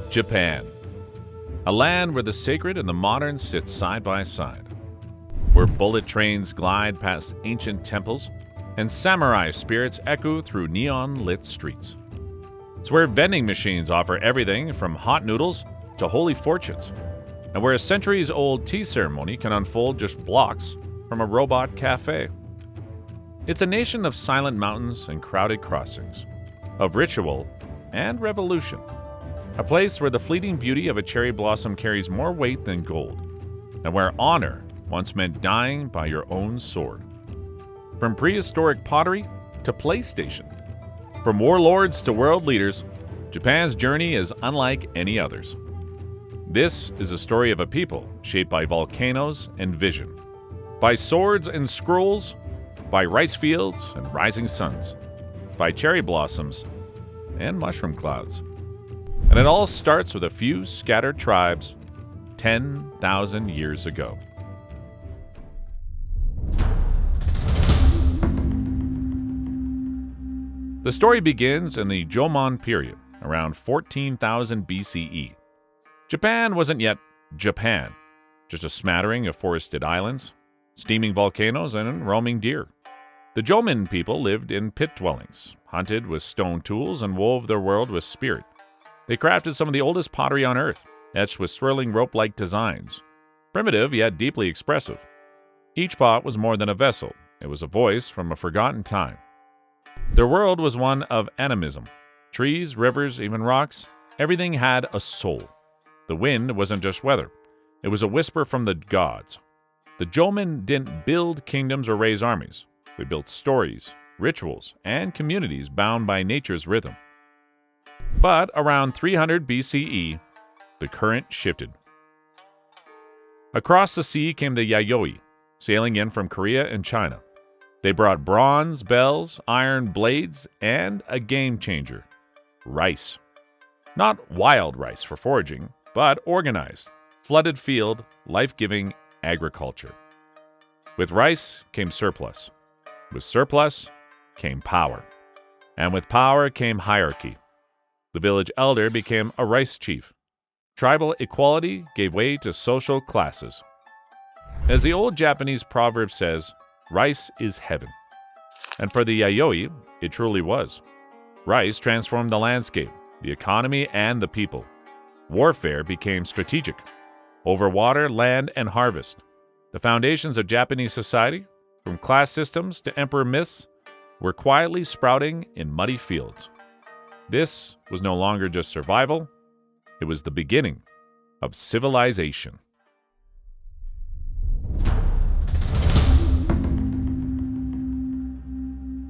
Japan, a land where the sacred and the modern sit side by side, where bullet trains glide past ancient temples and samurai spirits echo through neon-lit streets. It's where vending machines offer everything from hot noodles to holy fortunes, and where a centuries-old tea ceremony can unfold just blocks from a robot cafe. It's a nation of silent mountains and crowded crossings, of ritual and revolution, a place where the fleeting beauty of a cherry blossom carries more weight than gold, and where honor once meant dying by your own sword. From prehistoric pottery to PlayStation, from warlords to world leaders, Japan's journey is unlike any others. This is a story of a people shaped by volcanoes and vision, by swords and scrolls, by rice fields and rising suns, by cherry blossoms and mushroom clouds. And it all starts with a few scattered tribes 10,000 years ago. The story begins in the Jōmon period, around 14,000 BCE. Japan wasn't yet Japan, just a smattering of forested islands, steaming volcanoes, and roaming deer. The Jōmon people lived in pit dwellings, hunted with stone tools, and wove their world with spirit. They crafted some of the oldest pottery on earth, etched with swirling rope-like designs. Primitive yet deeply expressive. Each pot was more than a vessel. It was a voice from a forgotten time. Their world was one of animism. Trees, rivers, even rocks, everything had a soul. The wind wasn't just weather. It was a whisper from the gods. The Jōmon didn't build kingdoms or raise armies. They built stories, rituals, and communities bound by nature's rhythm. But around 300 BCE, the current shifted. Across the sea came the Yayoi, sailing in from Korea and China. They brought bronze bells, iron blades, and a game changer: rice. Not wild rice for foraging, but organized, flooded field, life-giving agriculture. With rice came surplus. With surplus came power. And with power came hierarchy. The village elder became a rice chief. Tribal equality gave way to social classes. As the old Japanese proverb says, rice is heaven. And for the Yayoi, it truly was. Rice transformed the landscape, the economy, and the people. Warfare became strategic. Over water, land, and harvest. The foundations of Japanese society, from class systems to emperor myths, were quietly sprouting in muddy fields. This was no longer just survival, it was the beginning of civilization.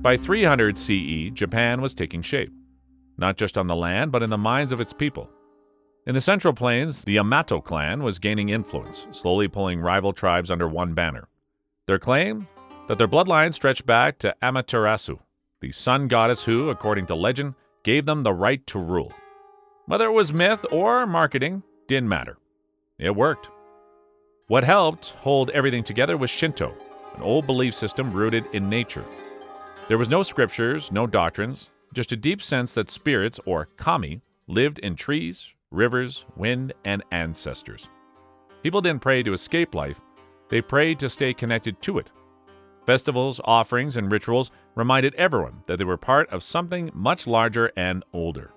By 300 CE, Japan was taking shape, not just on the land, but in the minds of its people. In the Central Plains, the Yamato clan was gaining influence, slowly pulling rival tribes under one banner. Their claim? That their bloodline stretched back to Amaterasu, the sun goddess who, according to legend, gave them the right to rule. Whether it was myth or marketing, didn't matter. It worked. What helped hold everything together was Shinto, an old belief system rooted in nature. There was no scriptures, no doctrines, just a deep sense that spirits, or kami, lived in trees, rivers, wind, and ancestors. People didn't pray to escape life, they prayed to stay connected to it. Festivals, offerings, and rituals reminded everyone that they were part of something much larger and older.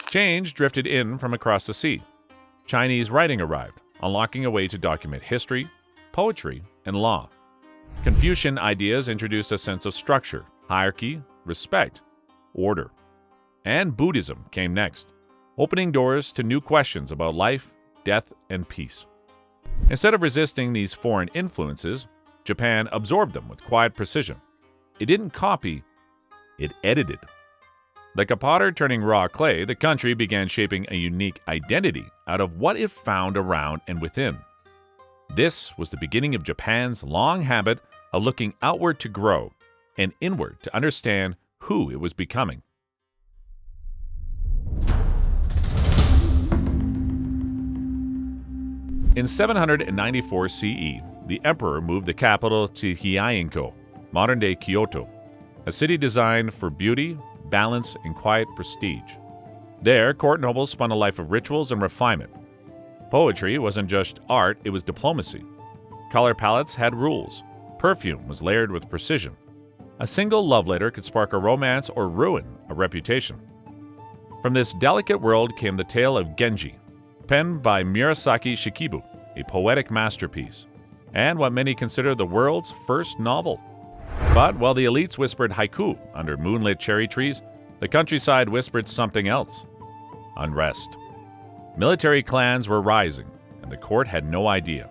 Change drifted in from across the sea. Chinese writing arrived, unlocking a way to document history, poetry, and law. Confucian ideas introduced a sense of structure, hierarchy, respect, order. And Buddhism came next, opening doors to new questions about life, death, and peace. Instead of resisting these foreign influences, Japan absorbed them with quiet precision. It didn't copy, it edited. Like a potter turning raw clay, the country began shaping a unique identity out of what it found around and within. This was the beginning of Japan's long habit of looking outward to grow and inward to understand who it was becoming. In 794 CE, the emperor moved the capital to Heian-kyō, modern-day Kyoto, a city designed for beauty, balance, and quiet prestige. There, court nobles spun a life of rituals and refinement. Poetry wasn't just art, it was diplomacy. Color palettes had rules. Perfume was layered with precision. A single love letter could spark a romance or ruin a reputation. From this delicate world came the tale of Genji, penned by Murasaki Shikibu, a poetic masterpiece, and what many consider the world's first novel. But while the elites whispered haiku under moonlit cherry trees, the countryside whispered something else: unrest. Military clans were rising, and the court had no idea.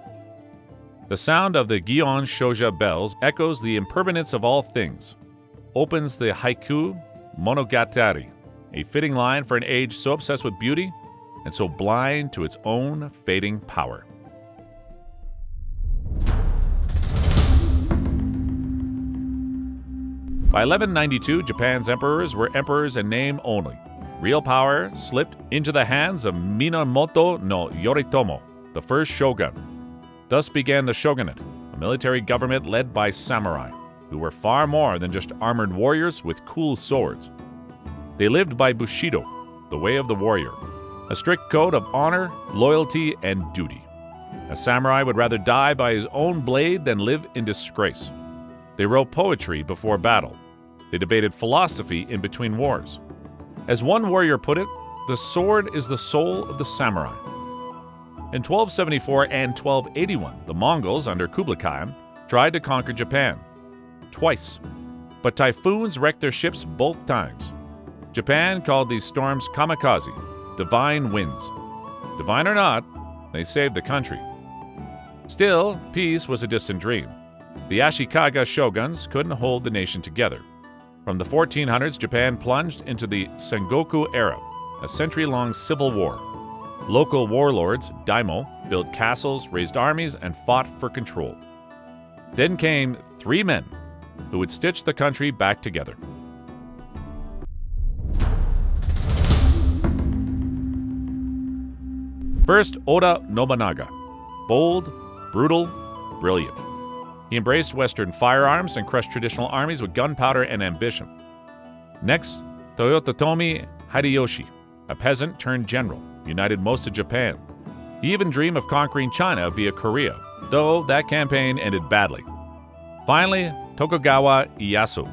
The sound of the Gion Shoja bells echoes the impermanence of all things, opens the haiku monogatari, a fitting line for an age so obsessed with beauty and so blind to its own fading power. By 1192, Japan's emperors were emperors in name only. Real power slipped into the hands of Minamoto no Yoritomo, the first shogun. Thus began the shogunate, a military government led by samurai, who were far more than just armored warriors with cool swords. They lived by Bushido, the way of the warrior, a strict code of honor, loyalty, and duty. A samurai would rather die by his own blade than live in disgrace. They wrote poetry before battle. They debated philosophy in between wars. As one warrior put it, the sword is the soul of the samurai. In 1274 and 1281, the Mongols under Kublai Khan tried to conquer Japan. Twice. But typhoons wrecked their ships both times. Japan called these storms kamikaze, divine winds. Divine or not, they saved the country. Still, peace was a distant dream. The Ashikaga shoguns couldn't hold the nation together. From the 1400s, Japan plunged into the Sengoku era, a century-long civil war. Local warlords, daimyo, built castles, raised armies, and fought for control. Then came three men who would stitch the country back together. First, Oda Nobunaga. Bold, brutal, brilliant. He embraced Western firearms and crushed traditional armies with gunpowder and ambition. Next, Toyotomi Hideyoshi, a peasant turned general, united most of Japan. He even dreamed of conquering China via Korea, though that campaign ended badly. Finally, Tokugawa Ieyasu.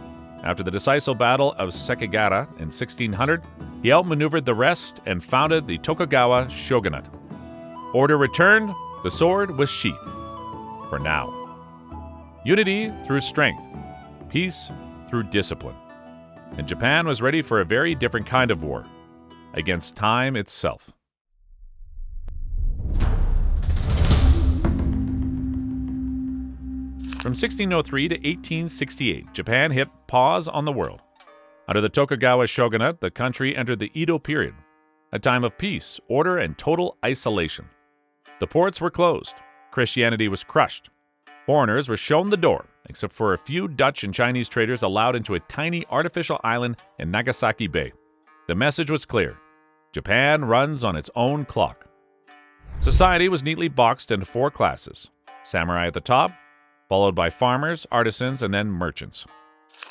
After the decisive battle of Sekigahara in 1600, he outmaneuvered the rest and founded the Tokugawa shogunate. Order returned, the sword was sheathed. For now. Unity through strength, peace through discipline. And Japan was ready for a very different kind of war, against time itself. From 1603 to 1868, Japan hit pause on the world. Under the Tokugawa shogunate, the country entered the Edo period, a time of peace, order, and total isolation. The ports were closed. Christianity was crushed. Foreigners were shown the door, except for a few Dutch and Chinese traders allowed into a tiny artificial island in Nagasaki Bay. The message was clear: Japan runs on its own clock. Society was neatly boxed into four classes: samurai at the top, followed by farmers, artisans, and then merchants.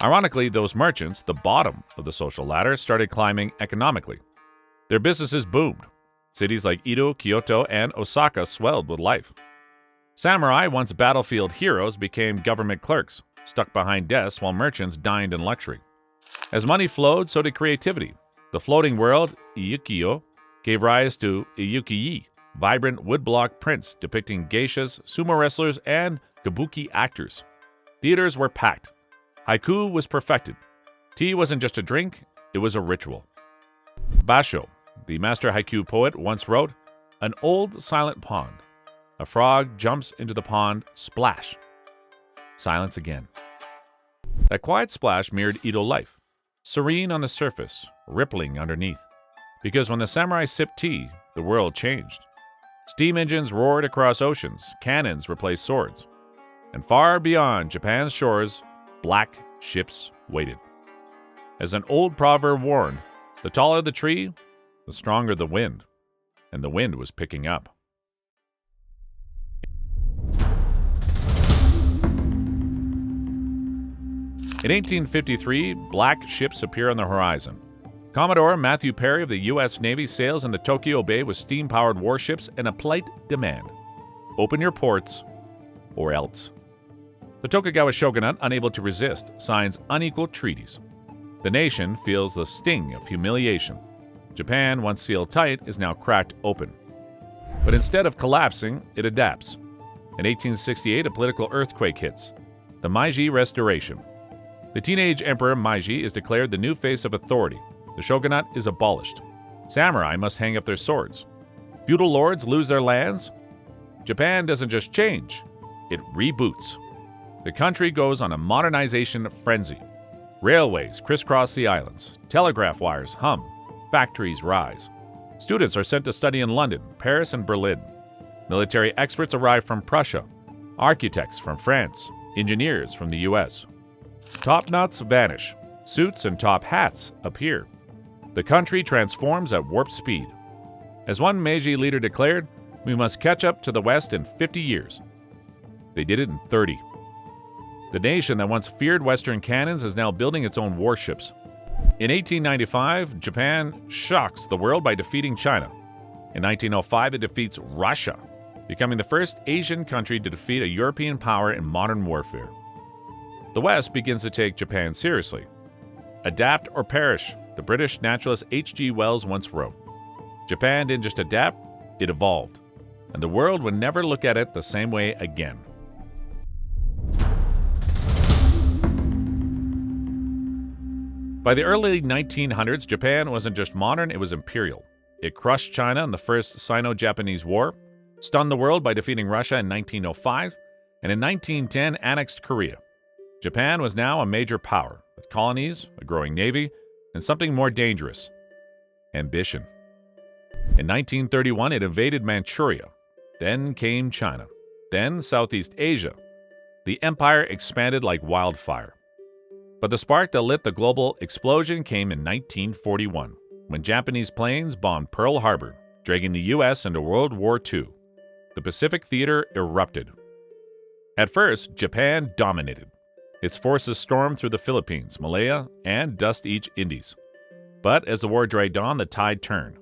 Ironically, those merchants, the bottom of the social ladder, started climbing economically. Their businesses boomed. Cities like Edo, Kyoto, and Osaka swelled with life. Samurai, once battlefield heroes, became government clerks, stuck behind desks while merchants dined in luxury. As money flowed, so did creativity. The floating world, Iyukiyo, gave rise to Iyuki-yi, vibrant woodblock prints depicting geishas, sumo wrestlers, and kabuki actors. Theaters were packed. Haiku was perfected. Tea wasn't just a drink, it was a ritual. Basho, the master haiku poet, once wrote, "An old silent pond. A frog jumps into the pond, splash. Silence again." That quiet splash mirrored Edo life, serene on the surface, rippling underneath. Because when the samurai sipped tea, the world changed. Steam engines roared across oceans, cannons replaced swords. And far beyond Japan's shores, black ships waited. As an old proverb warned, the taller the tree, the stronger the wind. And the wind was picking up. In 1853, black ships appear on the horizon. Commodore Matthew Perry of the U.S. Navy sails into Tokyo Bay with steam-powered warships and a polite demand: open your ports, or else. The Tokugawa shogunate, unable to resist, signs unequal treaties. The nation feels the sting of humiliation. Japan, once sealed tight, is now cracked open. But instead of collapsing, it adapts. In 1868, a political earthquake hits: the Meiji Restoration. The teenage Emperor Meiji is declared the new face of authority. The shogunate is abolished. Samurai must hang up their swords. Feudal lords lose their lands. Japan doesn't just change, it reboots. The country goes on a modernization frenzy. Railways crisscross the islands. Telegraph wires hum. Factories rise. Students are sent to study in London, Paris, and Berlin. Military experts arrive from Prussia. Architects from France. Engineers from the US. Top knots vanish. Suits and top hats appear. The country transforms at warp speed. As one Meiji leader declared, "We must catch up to the West in 50 years." They did it in 30. The nation that once feared Western cannons is now building its own warships. In 1895, Japan shocks the world by defeating China. In 1905, it defeats Russia, becoming the first Asian country to defeat a European power in modern warfare. The West begins to take Japan seriously. Adapt or perish, the British naturalist H.G. Wells once wrote. Japan didn't just adapt, it evolved, and the world would never look at it the same way again. By the early 1900s, Japan wasn't just modern, it was imperial. It crushed China in the First Sino-Japanese War, stunned the world by defeating Russia in 1905, and in 1910 annexed Korea. Japan was now a major power, with colonies, a growing navy, and something more dangerous: ambition. In 1931, it invaded Manchuria. Then came China. Then Southeast Asia. The empire expanded like wildfire. But the spark that lit the global explosion came in 1941, when Japanese planes bombed Pearl Harbor, dragging the U.S. into World War II. The Pacific theater erupted. At first, Japan dominated. Its forces stormed through the Philippines, Malaya, and Dust East Indies. But as the war dragged on, the tide turned.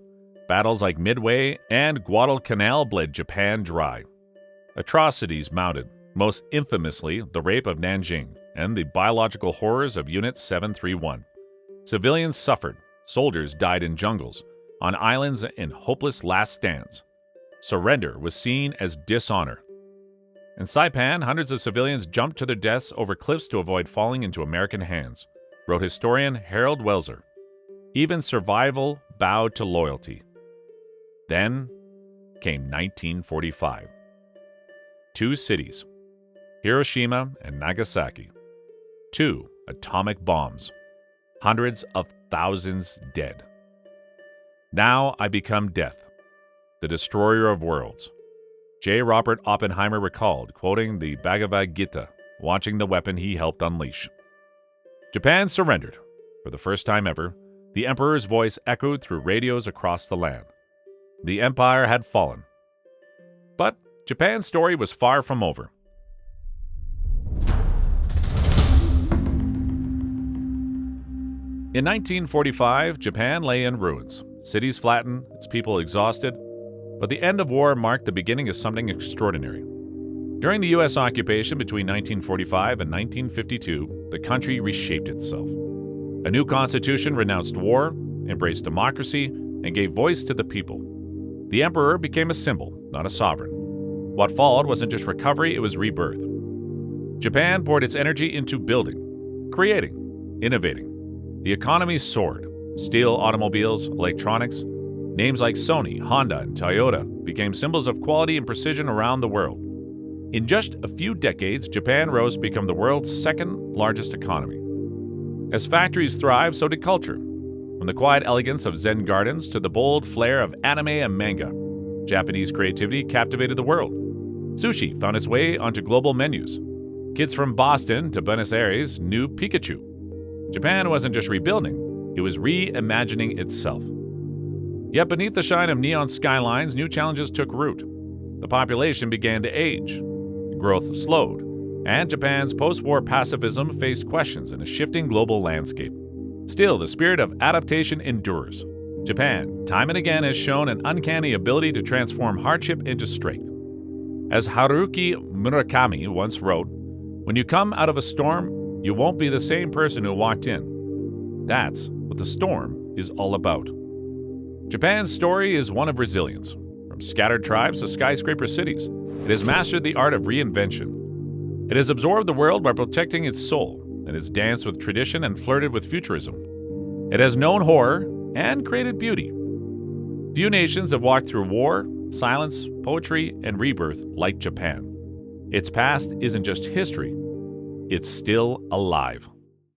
Battles like Midway and Guadalcanal bled Japan dry. Atrocities mounted, most infamously the rape of Nanjing and the biological horrors of Unit 731. Civilians suffered. Soldiers died in jungles, on islands, in hopeless last stands. Surrender was seen as dishonor. In Saipan, hundreds of civilians jumped to their deaths over cliffs to avoid falling into American hands, wrote historian Harold Welser. Even survival bowed to loyalty. Then came 1945. Two cities, Hiroshima and Nagasaki. Two atomic bombs. Hundreds of thousands dead. Now I become death, the destroyer of worlds. J. Robert Oppenheimer recalled, quoting the Bhagavad Gita, watching the weapon he helped unleash. Japan surrendered. For the first time ever, the emperor's voice echoed through radios across the land. The empire had fallen. But Japan's story was far from over. In 1945, Japan lay in ruins. Cities flattened, its people exhausted. But the end of war marked the beginning of something extraordinary. During the U.S. occupation between 1945 and 1952, the country reshaped itself. A new constitution renounced war, embraced democracy, and gave voice to the people. The emperor became a symbol, not a sovereign. What followed wasn't just recovery, it was rebirth. Japan poured its energy into building, creating, innovating. The economy soared. Steel automobiles, electronics, names like Sony, Honda, and Toyota became symbols of quality and precision around the world. In just a few decades, Japan rose to become the world's second largest economy. As factories thrived, so did culture. From the quiet elegance of Zen gardens to the bold flair of anime and manga, Japanese creativity captivated the world. Sushi found its way onto global menus. Kids from Boston to Buenos Aires knew Pikachu. Japan wasn't just rebuilding, it was reimagining itself. Yet beneath the shine of neon skylines, new challenges took root. The population began to age. Growth slowed, and Japan's post-war pacifism faced questions in a shifting global landscape. Still, the spirit of adaptation endures. Japan, time and again, has shown an uncanny ability to transform hardship into strength. As Haruki Murakami once wrote, "When you come out of a storm, you won't be the same person who walked in." That's what the storm is all about. Japan's story is one of resilience. From scattered tribes to skyscraper cities, it has mastered the art of reinvention. It has absorbed the world by protecting its soul, and has danced with tradition and flirted with futurism. It has known horror and created beauty. Few nations have walked through war, silence, poetry, and rebirth like Japan. Its past isn't just history, it's still alive.